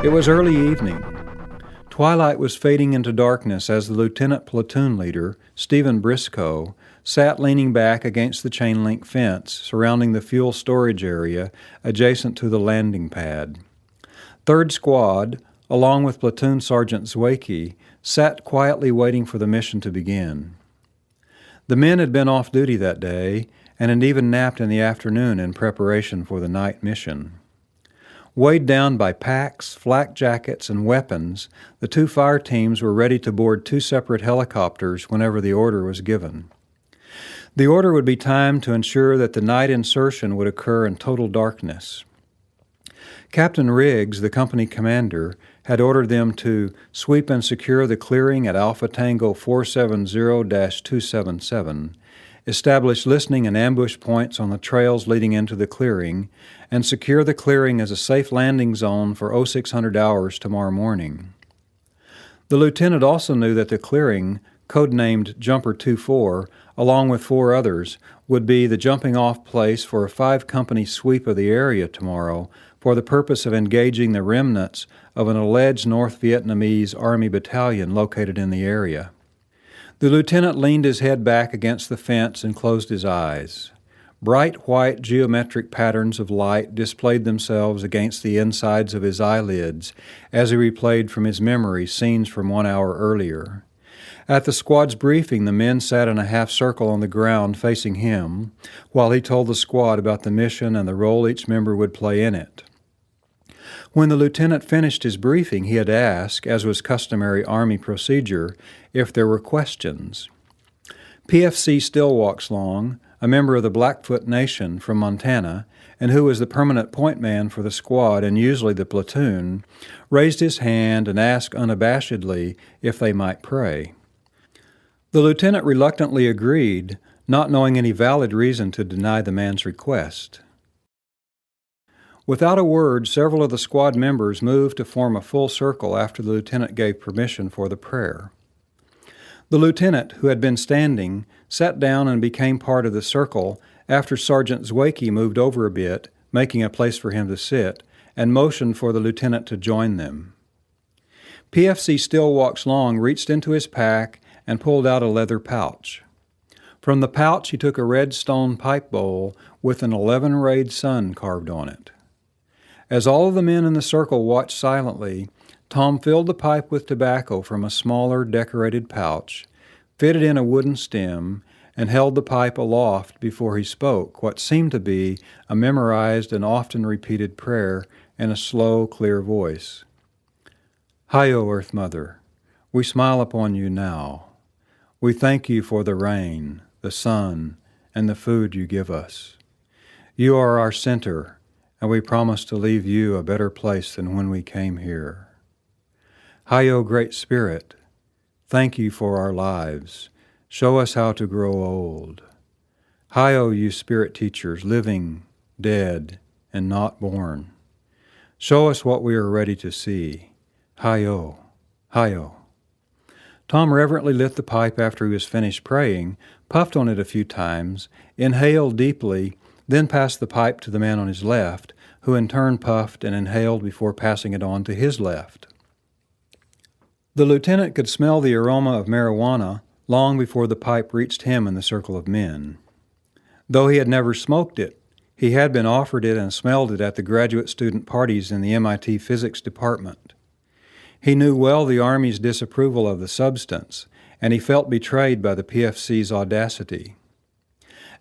It was early evening. Twilight was fading into darkness as the lieutenant platoon leader, Stephen Briscoe, sat leaning back against the chain-link fence surrounding the fuel storage area adjacent to the landing pad. 3rd Squad, along with Platoon Sergeant Zwakey, sat quietly waiting for the mission to begin. The men had been off duty that day and had even napped in the afternoon in preparation for the night mission. Weighed down by packs, flak jackets, and weapons, the 2 fire teams were ready to board 2 separate helicopters whenever the order was given. The order would be timed to ensure that the night insertion would occur in total darkness. Captain Riggs, the company commander, had ordered them to sweep and secure the clearing at Alpha Tango 470-277, establish listening and ambush points on the trails leading into the clearing, and secure the clearing as a safe landing zone for 0600 hours tomorrow morning. The lieutenant also knew that the clearing, codenamed Jumper 24, along with 4 others, would be the jumping-off place for a 5-company sweep of the area tomorrow for the purpose of engaging the remnants of an alleged North Vietnamese Army battalion located in the area. The lieutenant leaned his head back against the fence and closed his eyes. Bright white geometric patterns of light displayed themselves against the insides of his eyelids as he replayed from his memory scenes from 1 hour earlier. At the squad's briefing, the men sat in a half circle on the ground facing him, while he told the squad about the mission and the role each member would play in it. When the lieutenant finished his briefing, he had asked, as was customary Army procedure, if there were questions. PFC Stillwalks Long, a member of the Blackfoot Nation from Montana, and who was the permanent point man for the squad and usually the platoon, raised his hand and asked unabashedly if they might pray. The lieutenant reluctantly agreed, not knowing any valid reason to deny the man's request. Without a word, several of the squad members moved to form a full circle after the lieutenant gave permission for the prayer. The lieutenant, who had been standing, sat down and became part of the circle after Sergeant Zwakey moved over a bit, making a place for him to sit, and motioned for the lieutenant to join them. PFC Stillwalks Long reached into his pack and pulled out a leather pouch. From the pouch he took a red stone pipe bowl with an 11-rayed sun carved on it. As all of the men in the circle watched silently, Tom filled the pipe with tobacco from a smaller, decorated pouch, fitted in a wooden stem, and held the pipe aloft before he spoke what seemed to be a memorized and often repeated prayer in a slow, clear voice. Hi-yo, Earth Mother, we smile upon you now. We thank you for the rain, the sun, and the food you give us. You are our center, and we promise to leave you a better place than when we came here. Hi-yo, Great Spirit, thank you for our lives. Show us how to grow old. Hi-yo, you spirit teachers, living, dead, and not born. Show us what we are ready to see. Hi-yo, hi-yo. Tom reverently lit the pipe after he was finished praying, puffed on it a few times, inhaled deeply, then passed the pipe to the man on his left, who in turn puffed and inhaled before passing it on to his left. The lieutenant could smell the aroma of marijuana long before the pipe reached him in the circle of men. Though he had never smoked it, he had been offered it and smelled it at the graduate student parties in the MIT physics department. He knew well the Army's disapproval of the substance, and he felt betrayed by the PFC's audacity.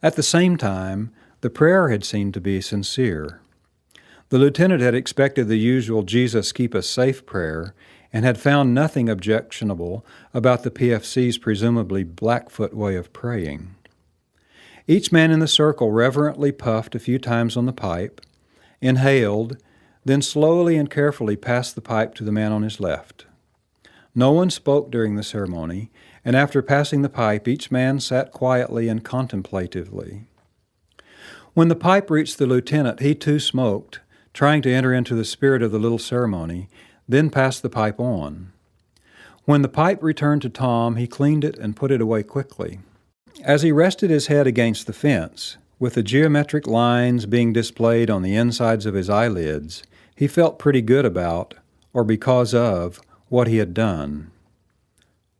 At the same time, the prayer had seemed to be sincere. The lieutenant had expected the usual Jesus keep us safe prayer and had found nothing objectionable about the PFC's presumably Blackfoot way of praying. Each man in the circle reverently puffed a few times on the pipe, inhaled, then slowly and carefully passed the pipe to the man on his left. No one spoke during the ceremony, and after passing the pipe, each man sat quietly and contemplatively. When the pipe reached the lieutenant, he too smoked, trying to enter into the spirit of the little ceremony, then passed the pipe on. When the pipe returned to Tom, he cleaned it and put it away quickly. As he rested his head against the fence, with the geometric lines being displayed on the insides of his eyelids, he felt pretty good about, or because of, what he had done.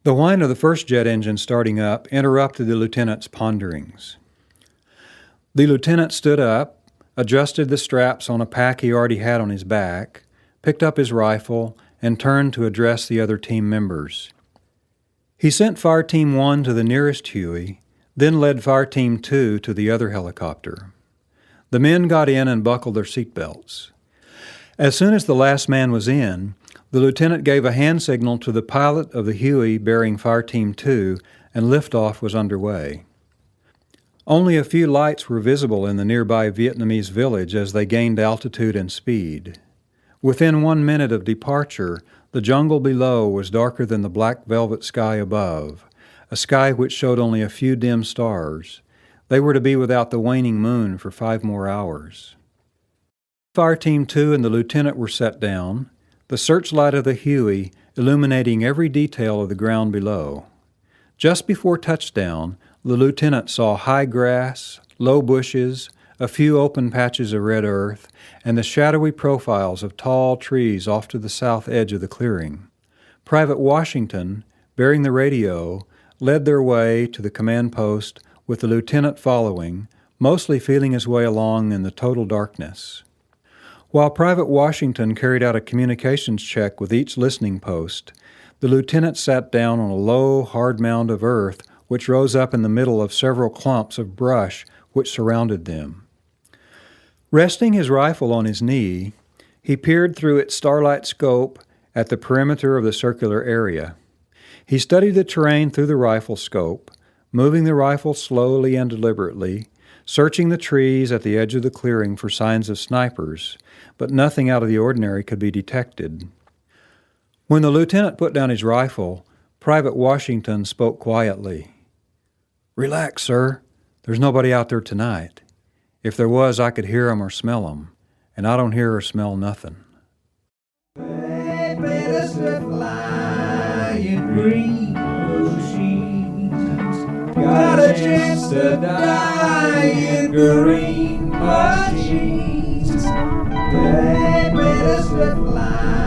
The whine of the first jet engine starting up interrupted the lieutenant's ponderings. The lieutenant stood up, adjusted the straps on a pack he already had on his back, picked up his rifle, and turned to address the other team members. He sent Fire Team 1 to the nearest Huey, then led Fire Team 2 to the other helicopter. The men got in and buckled their seatbelts. As soon as the last man was in, the lieutenant gave a hand signal to the pilot of the Huey bearing Fire Team 2, and liftoff was underway. Only a few lights were visible in the nearby Vietnamese village as they gained altitude and speed. Within 1 minute of departure, the jungle below was darker than the black velvet sky above, a sky which showed only a few dim stars. They were to be without the waning moon for 5 more hours. Fire Team 2 and the lieutenant were set down, the searchlight of the Huey illuminating every detail of the ground below. Just before touchdown, the lieutenant saw high grass, low bushes, a few open patches of red earth, and the shadowy profiles of tall trees off to the south edge of the clearing. Private Washington, bearing the radio, led their way to the command post with the lieutenant following, mostly feeling his way along in the total darkness. While Private Washington carried out a communications check with each listening post, the lieutenant sat down on a low, hard mound of earth which rose up in the middle of several clumps of brush which surrounded them. Resting his rifle on his knee, he peered through its starlight scope at the perimeter of the circular area. He studied the terrain through the rifle scope, moving the rifle slowly and deliberately, searching the trees at the edge of the clearing for signs of snipers, but nothing out of the ordinary could be detected. When the lieutenant put down his rifle, Private Washington spoke quietly. "Relax, sir. There's nobody out there tonight. If there was, I could hear 'em or smell 'em, and I don't hear or smell nothing." Got a chance to die in green machines. They made us fly.